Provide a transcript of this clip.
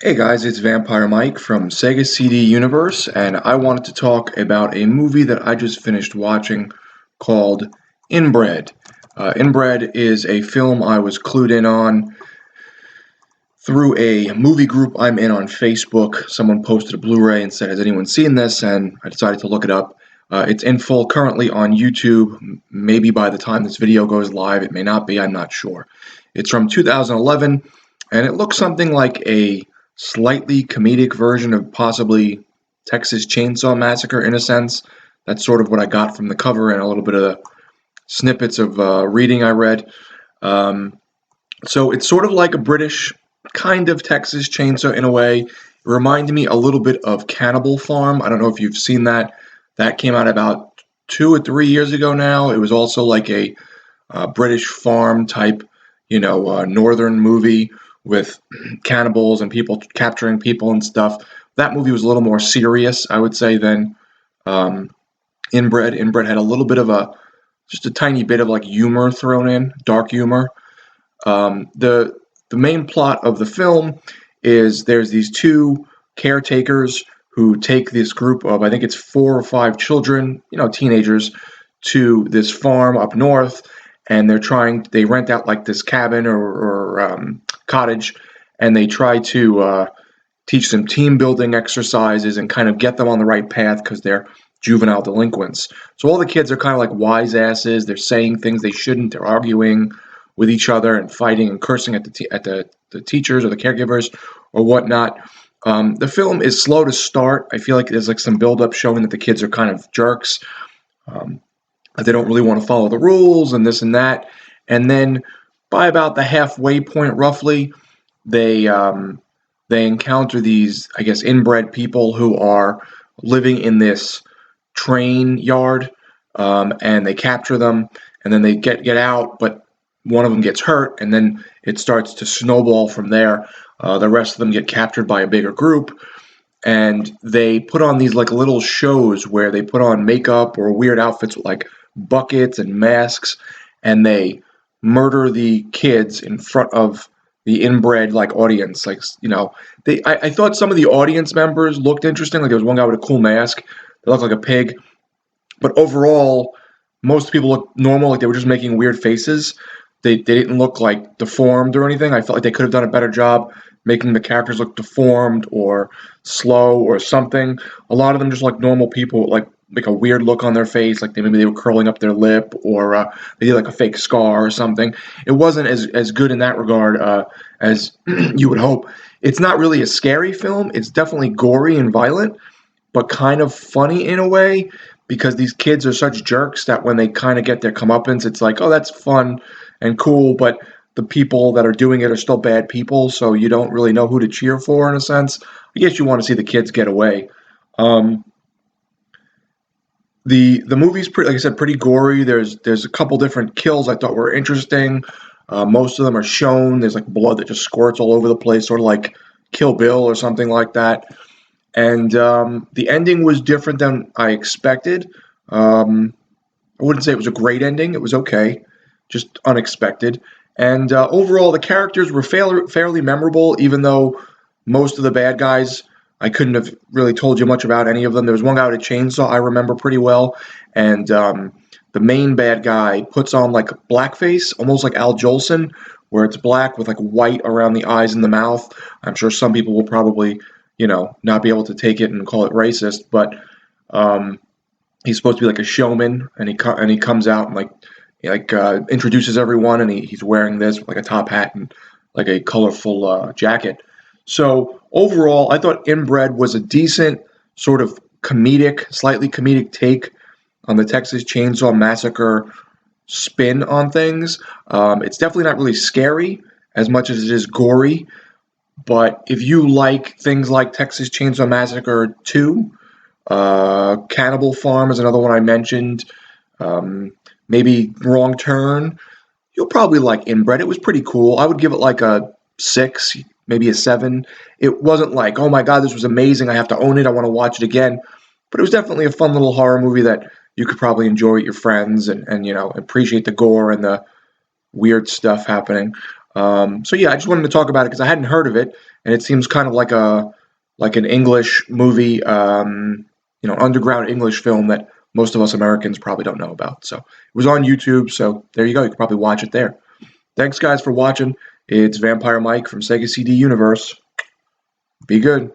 Hey guys, it's Vampire Mike from Sega CD Universe, and I wanted to talk about a movie that I just finished watching called Inbred. Inbred is a film I was clued in on through a movie group I'm in on Facebook. Someone posted a Blu-ray and said, "Has anyone seen this?" And I decided to look it up. It's in full currently on YouTube. Maybe by the time this video goes live, it may not be. I'm not sure. It's from 2011, and it looks something like a slightly comedic version of possibly Texas Chainsaw Massacre in a sense. That's sort of what I got from the cover and a little bit of the snippets of reading I read. So it's sort of like a British kind of Texas Chainsaw in a way. It reminded me a little bit of Cannibal Farm. I don't know if you've seen that. That came out about 2 or 3 years ago now. It was also like a British farm type, northern movie with cannibals and people capturing people and stuff. That movie was a little more serious, I would say, than Inbred. Inbred had a little bit of just a tiny bit of like humor thrown in, dark humor. The main plot of the film is there's these two caretakers who take this group of, I think it's 4 or 5 children, teenagers, to this farm up north, and they rent out like this cabin or cottage, and they try to teach them team building exercises and kind of get them on the right path because they're juvenile delinquents. So all the kids are kind of like wise asses. They're saying things they shouldn't. They're arguing with each other and fighting and cursing at the teachers or the caregivers or whatnot. The film is slow to start. I feel like there's like some build up showing that the kids are kind of jerks. They don't really want to follow the rules and this and that. And then by about the halfway point, roughly, they they encounter these, I guess, inbred people who are living in this train yard, and they capture them, and then they get out, but one of them gets hurt, and then it starts to snowball from there. The rest of them get captured by a bigger group, and they put on these like little shows where they put on makeup or weird outfits with like buckets and masks, and they murder the kids in front of the inbred like audience. Like I thought some of the audience members looked interesting. Like there was one guy with a cool mask. They looked like a pig, but overall, most people looked normal. Like they were just making weird faces. They didn't look like deformed or anything. I felt like they could have done a better job making the characters look deformed or slow or something. A lot of them just like normal people, like a weird look on their face, like maybe they were curling up their lip or they did like a fake scar or something. It wasn't as good in that regard as you would hope. It's not really a scary film. It's definitely gory and violent, but kind of funny in a way because these kids are such jerks that when they kind of get their comeuppance, it's like, oh, that's fun and cool, but the people that are doing it are still bad people, so you don't really know who to cheer for in a sense. I guess you want to see the kids get away. Um, the movie's pretty, like I said, pretty gory. There's a couple different kills I thought were interesting. Most of them are shown. There's like blood that just squirts all over the place, sort of like Kill Bill or something like that. And the ending was different than I expected. I wouldn't say it was a great ending. It was okay, just unexpected. And overall, the characters were fairly memorable, even though most of the bad guys, I couldn't have really told you much about any of them. There was one guy with a chainsaw I remember pretty well, and the main bad guy puts on like blackface, almost like Al Jolson, where it's black with like white around the eyes and the mouth. I'm sure some people will probably, not be able to take it and call it racist, but um, he's supposed to be like a showman, and he comes out and introduces everyone, and he's wearing this with like a top hat and like a colorful jacket. So overall, I thought Inbred was a decent sort of slightly comedic take on the Texas Chainsaw Massacre spin on things. It's definitely not really scary as much as it is gory. But if you like things like Texas Chainsaw Massacre 2, Cannibal Farm is another one I mentioned, maybe Wrong Turn, you'll probably like Inbred. It was pretty cool. I would give it like a 6, maybe a 7. It wasn't like, oh my God, this was amazing. I have to own it. I want to watch it again. But it was definitely a fun little horror movie that you could probably enjoy with your friends and appreciate the gore and the weird stuff happening. So yeah, I just wanted to talk about it because I hadn't heard of it, and it seems kind of like an English movie, underground English film that most of us Americans probably don't know about. So it was on YouTube, so there you go. You could probably watch it there. Thanks, guys, for watching. It's Vampire Mike from Sega CD Universe. Be good.